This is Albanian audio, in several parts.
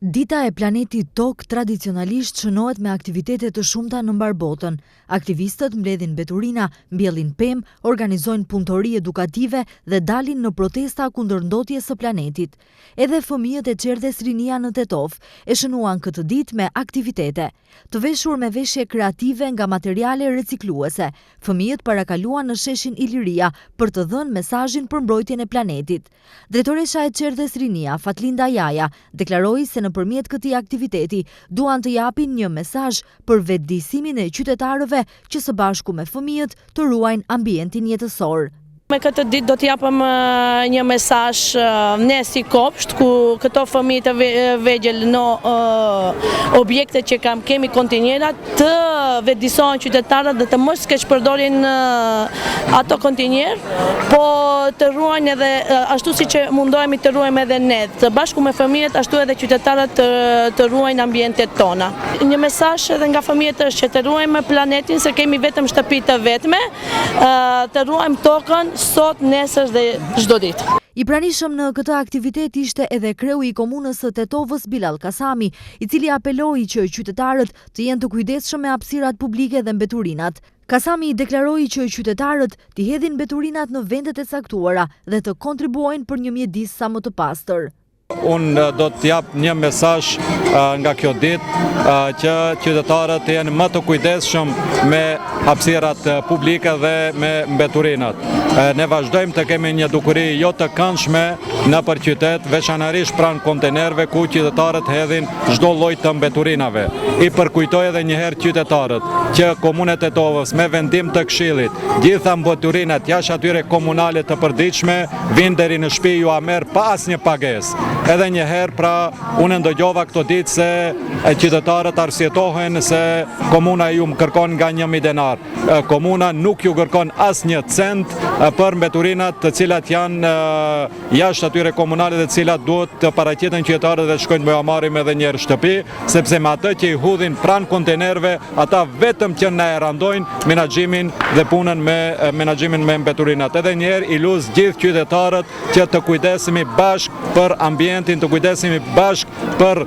Dita e planetit Tokë tradicionalisht shënohet me aktivitete të shumta në mbar botën. Aktivistët mbledhin mbeturina, mbjellin pemë, organizojnë punëtori edukative dhe dalin në protesta kundër ndotjes së planetit. Edhe fëmijët e Qerdhes Rinia në Tetov e shënuan këtë ditë me aktivitete. Të veshur me veshje kreative nga materiale recikluese, fëmijët parakaluan në sheshin Iliria për të dhënë mesazhin për mbrojtjen e planetit. Drejtoresha e Qerdhes Rinia, Fatlinda Jaja, deklaroi se nëpërmjet këtij aktiviteti duan të japin një mesazh për vetëdijsimin e qytetarëve që së bashku me fëmijët të ruajnë ambientin jetësor. Me këtë ditë do t'japëm një mesazh ne si kopsht, ku këto fëmijë të vegjël në objektet që kemi kontinjerat të vetëdijsohen qytetarët dhe të mos keqpërdorin ato kontinjer, po të ruajnë edhe ashtu siç mundohemi të ruajmë edhe ne, të bashku me fëmijët, ashtu edhe qytetarët të ruajnë ambientet tona. Një mesazh edhe nga fëmijët është që të ruajmë planetin, se kemi vetëm shtëpi të vetme, të ruajmë tokën sot, nesër dhe çdo ditë. I pranishëm në këtë aktivitet ishte edhe kreu i komunës së Tetovës Bilal Kasami, i cili apeloi që qytetarët të jenë të kujdesshëm me hapësirat publike dhe mbeturinat. Kasami deklaroi që qytetarët t'i hedhin mbeturinat në vendet e caktuara dhe të kontribuojnë për një mjedis sa më të pastër. Unë do t'jap një mesazh nga kjo ditë që qytetarët të jenë më të kujdesshëm me hapësirat publike dhe me mbeturinat. Ne vazhdojmë të kemi një dukuri jo të këndshme nëpër qytet, veçanërisht pranë kontenerëve ku qytetarët hedhin çdo lloj të mbeturinave. I përkujtoj edhe një herë qytetarët që Komuna e Tetovës me vendim të Këshillit, gjitha mbeturinat jashtë atyre komunale të përditshme vinë deri në shtëpi ju a merr pa asnjë pagesë. Edhe një herë, pra, unë ndëgjova këto ditë se qytetarët arsyetohen se komuna ju më kërkon nga 1.000 denar. Komuna nuk ju kërkon asnjë cent për mbeturinat të cilat janë jashtë atyre komunale dhe të cilat duhet të paraqiten qytetarët dhe të shkojnë më marrim edhe një herë shtëpi, sepse me atë që i hudhin pranë kontenerëve, ata vetëm që na e randojnë menaxhimin dhe punën me menaxhimin me mbeturinat. Edhe një herë i luz gjithë qytetarët që të kujdesemi bashkë për ambientin, të kujdesemi bashkë për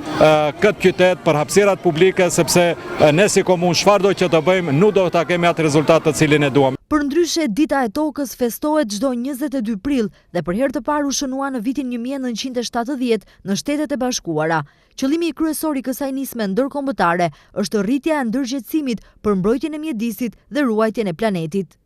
këtë qytet, për hapësirat publike, sepse ne si komunë çfarëdo që të bëjmë nuk do ta kemi atë rezultat të cilin e duam. Përndryshe, Dita e Tokës festohet çdo 22 prill dhe për herë të parë u shënua në vitin 1970 në Shtetet e Bashkuara. Qëllimi kryesor i kësaj nisme ndërkombëtare është rritja e ndërgjegjësimit për mbrojtjen e mjedisit dhe ruajtjen e planetit.